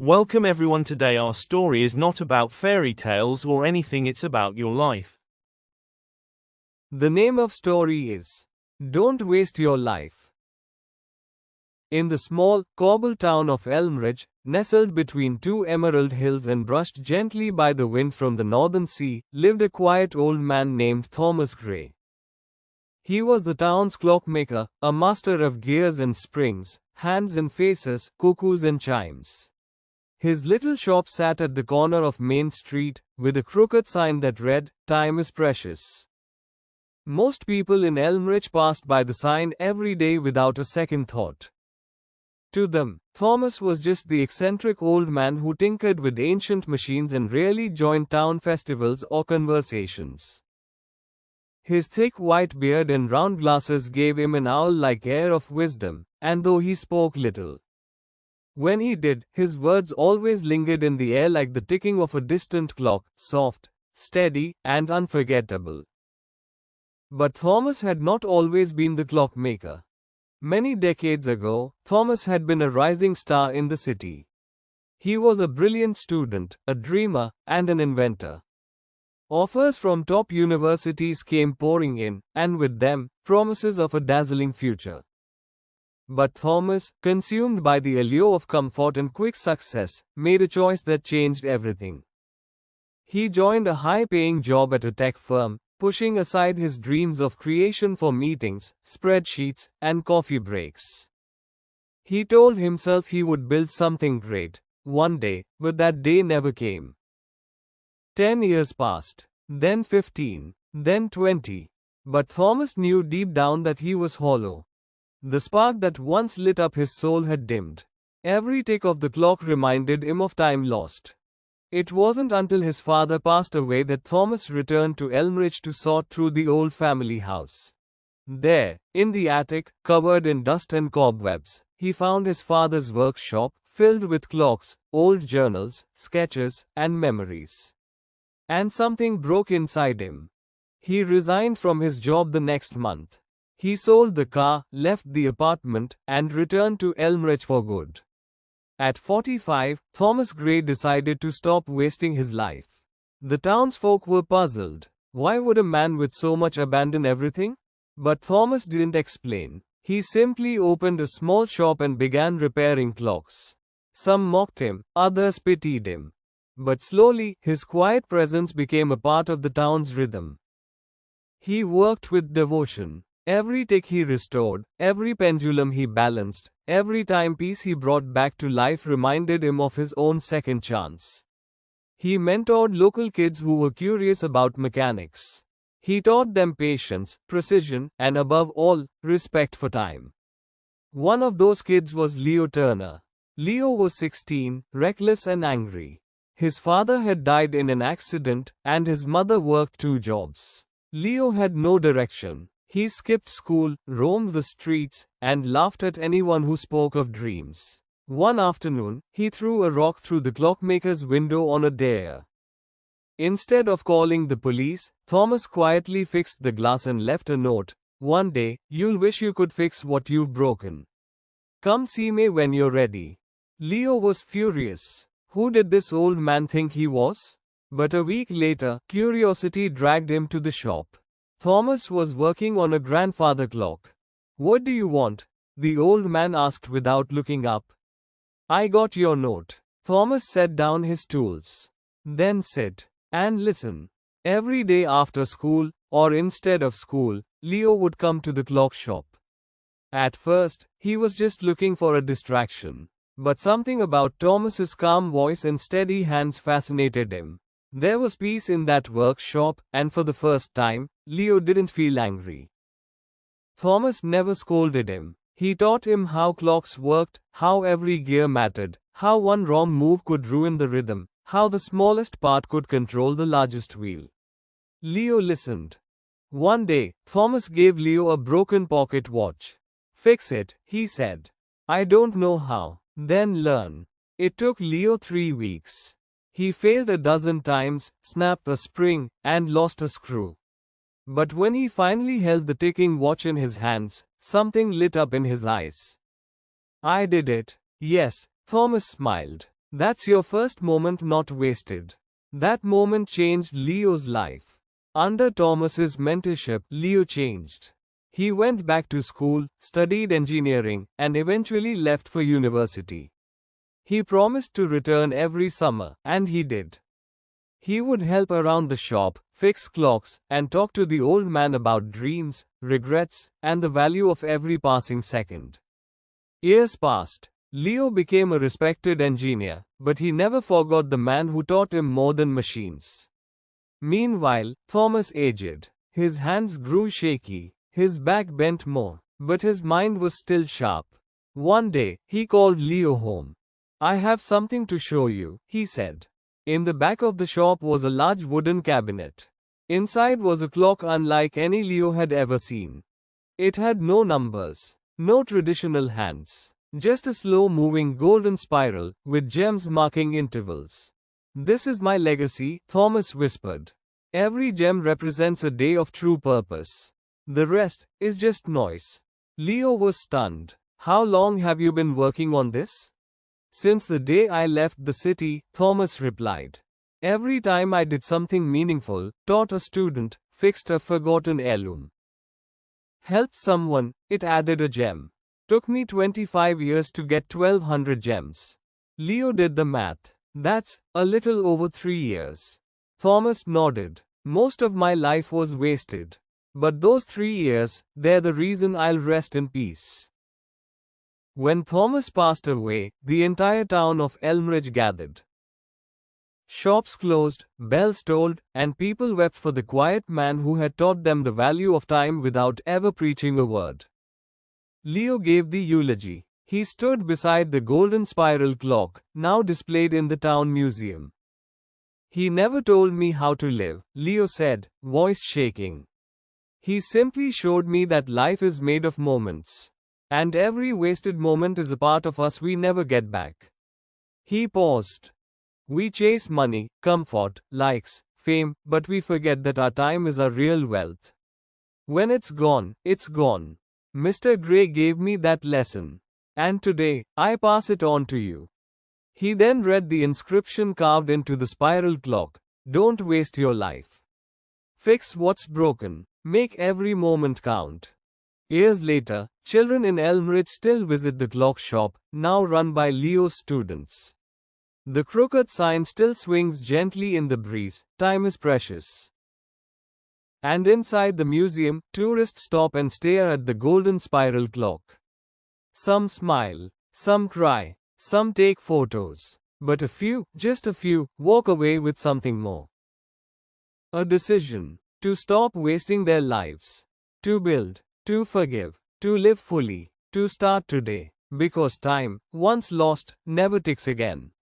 Welcome everyone. Today our story is not about fairy tales or anything, it's about your life. The name of story is Don't Waste Your Life. In the small, cobbled town of Elmridge, nestled between two emerald hills and brushed gently by the wind from the northern sea, lived a quiet old man named Thomas Gray. He was the town's clockmaker, a master of gears and springs, hands and faces, cuckoos and chimes. His little shop sat at the corner of Main Street, with a crooked sign that read, "Time is precious." Most people in Elmridge passed by the sign every day without a second thought. To them, Thomas was just the eccentric old man who tinkered with ancient machines and rarely joined town festivals or conversations. His thick white beard and round glasses gave him an owl-like air of wisdom, and though he spoke little, when he did, his words always lingered in the air like the ticking of a distant clock, soft, steady, and unforgettable. But Thomas had not always been the clockmaker. Many decades ago, Thomas had been a rising star in the city. He was a brilliant student, a dreamer, and an inventor. Offers from top universities came pouring in, and with them, promises of a dazzling future. But Thomas, consumed by the allure of comfort and quick success, made a choice that changed everything. He joined a high-paying job at a tech firm, pushing aside his dreams of creation for meetings, spreadsheets, and coffee breaks. He told himself he would build something great one day, but that day never came. 10 years passed, then 15, then 20. But Thomas knew deep down that he was hollow. The spark that once lit up his soul had dimmed. Every tick of the clock reminded him of time lost. It wasn't until his father passed away that Thomas returned to Elmridge to sort through the old family house. There, in the attic, covered in dust and cobwebs, he found his father's workshop, filled with clocks, old journals, sketches, and memories. And something broke inside him. He resigned from his job the next month. He sold the car, left the apartment, and returned to Elmridge for good. At 45, Thomas Gray decided to stop wasting his life. The townsfolk were puzzled. Why would a man with so much abandon everything? But Thomas didn't explain. He simply opened a small shop and began repairing clocks. Some mocked him, others pitied him. But slowly, his quiet presence became a part of the town's rhythm. He worked with devotion. Every tick he restored, every pendulum he balanced, every timepiece he brought back to life reminded him of his own second chance. He mentored local kids who were curious about mechanics. He taught them patience, precision, and above all, respect for time. One of those kids was Leo Turner. Leo was 16, reckless and angry. His father had died in an accident, and his mother worked 2 jobs. Leo had no direction. He skipped school, roamed the streets, and laughed at anyone who spoke of dreams. One afternoon, he threw a rock through the clockmaker's window on a dare. Instead of calling the police, Thomas quietly fixed the glass and left a note. "One day, you'll wish you could fix what you've broken. Come see me when you're ready." Leo was furious. Who did this old man think he was? But a week later, curiosity dragged him to the shop. Thomas was working on a grandfather clock. "What do you want?" the old man asked without looking up. "I got your note." Thomas set down his tools. "Then sit and listen." Every day after school, or instead of school, Leo would come to the clock shop. At first, he was just looking for a distraction. But something about Thomas's calm voice and steady hands fascinated him. There was peace in that workshop, and for the first time, Leo didn't feel angry. Thomas never scolded him. He taught him how clocks worked, how every gear mattered, how one wrong move could ruin the rhythm, how the smallest part could control the largest wheel. Leo listened. One day, Thomas gave Leo a broken pocket watch. "Fix it," he said. "I don't know how." "Then learn." It took Leo 3 weeks. He failed a dozen times, snapped a spring, and lost a screw. But when he finally held the ticking watch in his hands, something lit up in his eyes. "I did it." "Yes," Thomas smiled. That's your first moment not wasted. That moment changed Leo's life. Under Thomas's mentorship, Leo changed. He went back to school, studied engineering, and eventually left for university. He promised to return every summer, and he did. He would help around the shop, fix clocks, and talk to the old man about dreams, regrets, and the value of every passing second. Years passed. Leo became a respected engineer, but he never forgot the man who taught him more than machines. Meanwhile, Thomas aged. His hands grew shaky, his back bent more, but his mind was still sharp. One day, he called Leo home. "I have something to show you," he said. In the back of the shop was a large wooden cabinet. Inside was a clock unlike any Leo had ever seen. It had no numbers, no traditional hands. Just a slow-moving golden spiral, with gems marking intervals. "This is my legacy," Thomas whispered. "Every gem represents a day of true purpose. The rest is just noise." Leo was stunned. "How long have you been working on this?" "Since the day I left the city," Thomas replied. "Every time I did something meaningful, taught a student, fixed a forgotten heirloom, helped someone, it added a gem. Took me 25 years to get 1200 gems." Leo did the math. "That's a little over 3 years." Thomas nodded. "Most of my life was wasted. But those 3 years, they're the reason I'll rest in peace." When Thomas passed away, the entire town of Elmridge gathered. Shops closed, bells tolled, and people wept for the quiet man who had taught them the value of time without ever preaching a word. Leo gave the eulogy. He stood beside the golden spiral clock, now displayed in the town museum. "He never told me how to live," Leo said, voice shaking. "He simply showed me that life is made of moments. And every wasted moment is a part of us we never get back." He paused. "We chase money, comfort, likes, fame, but we forget that our time is our real wealth. When it's gone, it's gone. Mr. Gray gave me that lesson. And today, I pass it on to you." He then read the inscription carved into the spiral clock: "Don't waste your life. Fix what's broken. Make every moment count." Years later, children in Elmridge still visit the clock shop, now run by Leo's students. The crooked sign still swings gently in the breeze. Time is precious. And inside the museum, tourists stop and stare at the golden spiral clock. Some smile, some cry, some take photos. But a few, just a few, walk away with something more. A decision to stop wasting their lives. To build, to forgive, to live fully, to start today. Because time, once lost, never ticks again.